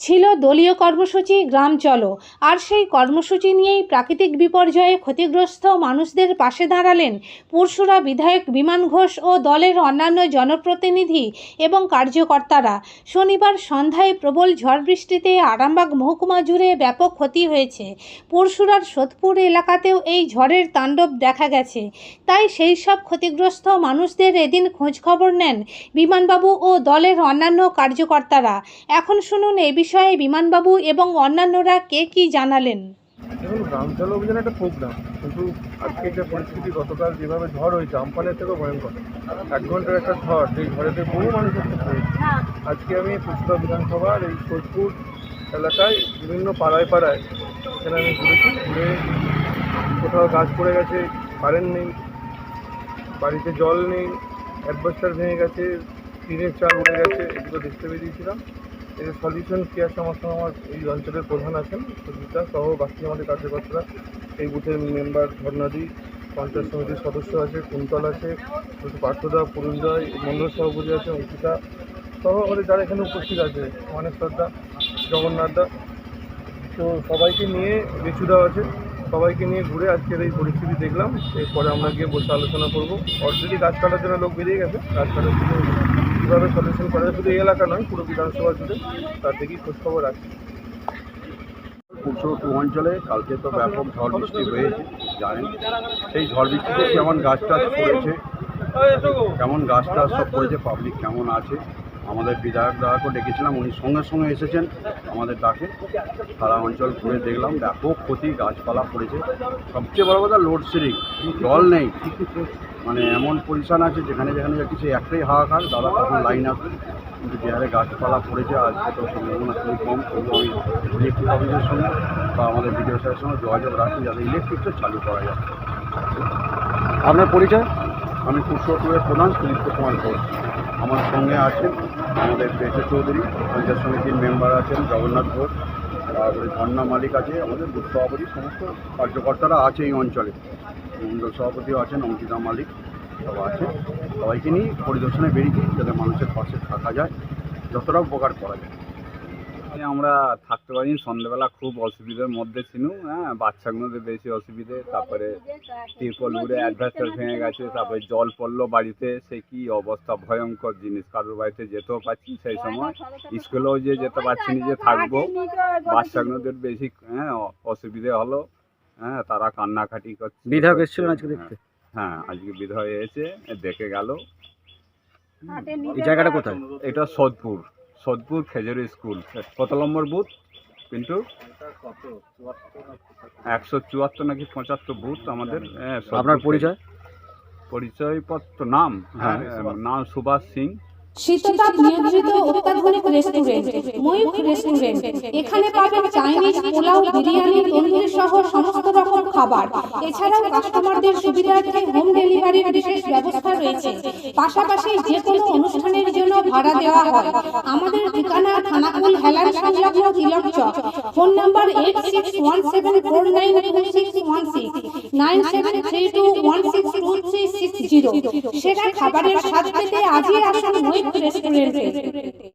ছিল দলীয় কর্মসূচি গ্রাম চলো। আর সেই কর্মসূচি নিয়েই প্রাকৃতিক বিপর্যয়ে ক্ষতিগ্রস্ত মানুষদের পাশে দাঁড়ালেন পুরসুরা বিধায়ক বিমান ঘোষ ও দলের অন্যান্য জনপ্রতিনিধি এবং কার্যকর্তারা। শনিবার সন্ধ্যায় প্রবল ঝড় বৃষ্টিতে আরামবাগ মহকুমা জুড়ে ব্যাপক ক্ষতি হয়েছে। পুরসুরার সোদপুর এলাকাতেও এই ঝড়ের তাণ্ডব দেখা গেছে। তাই সেই সব ক্ষতিগ্রস্ত মানুষদের এদিন খোঁজখবর নেন বিমানবাবু ও দলের অন্যান্য কার্যকর্তারা। এখন শুনুন এ বিষয়ে বিমানবাবু এবং অন্যান্যরা কে কি জানালেন। দেখুন, গ্রাম চলো অভিযান একটা প্রোগ্রাম, কিন্তু আজকে যে পরিস্থিতি, গতকাল যেভাবে ঝড় হয়েছে আমপানের থেকেও ভয়ঙ্কর। 1 ঘন্টার একটা ঝড়, সেই ঝড়েতে বহু মানুষের ক্ষতি হয়েছে। আজকে আমি পুরসুরা বিধানসভার এই সোদপুর এলাকায় বিভিন্ন পাড়ায় এখানে আমি ঘুরে কোথাও গাছ পড়ে গেছে, কারেন্ট নেই, বাড়িতে জল নেই, অ্যাডভাস্টার ভেঙে গেছে, টিনের চাল উড়ে গেছে, এগুলো দেখতে বেরিয়েছিলাম। এর সলিউশন কী আছে, আমার সঙ্গে আমার এই অঞ্চলের প্রধান আছেন সুজিতা সহ বাকি আমাদের কার্যকর্তারা, এই বুথের মেম্বার ধর্নাদি, পঞ্চায়েত সমিতির সদস্য আছে, কুন্তল আছে, পার্থদা, পুরুষদয়, মন্ডল সভাপতি আছে, অঙ্কিতা সহ আমাদের যারা এখানে উপস্থিত আছে, মানেশ্বরদা, জগন্নাথদা, তো সবাইকে নিয়ে বেচুদা আছে, সবাইকে নিয়ে ঘুরে আজকের এই পরিস্থিতি দেখলাম। এরপরে আমরা গিয়ে বসে আলোচনা করবো। অলরেডি গাছ কাটার জন্য লোক বেরিয়ে গেছে, গাছ কাটার জন্য কীভাবে সলিউশন করা যায়, শুধু এই এলাকা নয়, পুরো বিধানসভা জুড়ে তার থেকেই খোঁজখবর আছে। পুরসুরা অঞ্চলে কালকে তো ব্যাপক ঝড় বৃষ্টি হয়েছে, জানেন। সেই ঝড় বৃষ্টিতে কেমন গাছ টাছ পড়েছে, কেমন গাছ টাছ সব পড়েছে, পাবলিক কেমন আছে। আমাদের বিধায়ক দাদাকেও ডেকেছিলাম, উনি সঙ্গে সঙ্গে এসেছেন আমাদের ডাকে। সারা অঞ্চল ঘুরে দেখলাম, ব্যাপক ক্ষতি, গাছপালা পড়েছে। সবচেয়ে বড় কথা লোডশেডিং, জল নেই, মানে এমন পজিশান আছে যেখানে যেখানে কিছু একটাই হাহাকার, দাদা কখন লাইন আসবে। কিন্তু যে হারে গাছপালা পড়েছে আজকে তো সম্ভাবনা খুবই কম। কিন্তু আমি ইলেকট্রিক অফিসের সঙ্গে বা আমাদের বিডিও সাহেবের সঙ্গে যোগাযোগ রাখি যাতে ইলেকট্রিকটা চালু করা যায়। আপনার পরিচয়? আমি পুরসুরা প্রধান সুদীপ্ত কুমার ঘোষ। আমার সঙ্গে আছেন আমাদের বেচে চৌধুরী, পঞ্চায়েত সমিতির মেম্বার আছেন জগন্নাথ ঘোষ, তারপরে ঝর্ণা মালিক আছে, আমাদের বুথ সভাপতি, সমস্ত কার্যকর্তারা আছে এই অঞ্চলে। মন্ডল সভাপতিও আছেন, অঙ্কিতা মালিক, সব আছে। সবাইকে নিয়ে পরিদর্শনে বেরিয়েছি যাতে মানুষের পাশে থাকা যায়, যতটা উপকার করা যায়। আমরা থাকতে পারি, সন্ধ্যেবেলা খুব অসুবিধার মধ্যে ছিল। বাচ্চাগুলোদের বেশি অসুবিধে, তারপরে তিরপল উড়ে অ্যাডভাস্টার ভেঙে গেছে, তারপরে জল পড়লো বাড়িতে, সে কি অবস্থা, ভয়ঙ্কর জিনিস। কারোর বাড়িতে যেতেও পারছি সেই সময়, স্কুলেও যে যেতে পারছি না, যে থাকবো। বাচ্চাগুলোদের বেশি অসুবিধে হলো। তারা কান্নাকাটি করছে। বিধায়ক এসেছিলেন আজকে দেখতে? হ্যাঁ, আজকে বিধায়ক এসে দেখে গেল। এই জায়গাটা কোথায়? এটা সোদপুর খেজুরি স্কুল। কত নম্বর বুথ কিন্তু? 174 নাকি 75 বুথ আমাদের। আপনার পরিচয়? পরিচয়পত্র নাম? হ্যাঁ, নাম সুভাষ সিং। শীততাপ নিয়ন্ত্রিত অত্যাধুনিক রেস্টুরেন্ট ময়ূখ রেস্টুরেন্ট। এখানে পাবেন চাইনিজ, পোলাও, বিরিয়ানি, তন্দুরি সহ সমস্ত রকম খাবার। এছাড়াও কাস্টমারদের সুবিধার্থে হোম ডেলিভারির বিশেষ ব্যবস্থা রয়েছে। পাশাপাশি যে কোনো অনুষ্ঠানের জন্য ভাড়া দেওয়া হয়। আমাদের ঠিকানা থানাকুল হেলান সংলগ্ন তিলক চক। Phone number 8617492616 9732162360। সেরা খাবারের স্বাদ পেতে আজই আসুন ময়ূখ রেস্টুরেন্টে।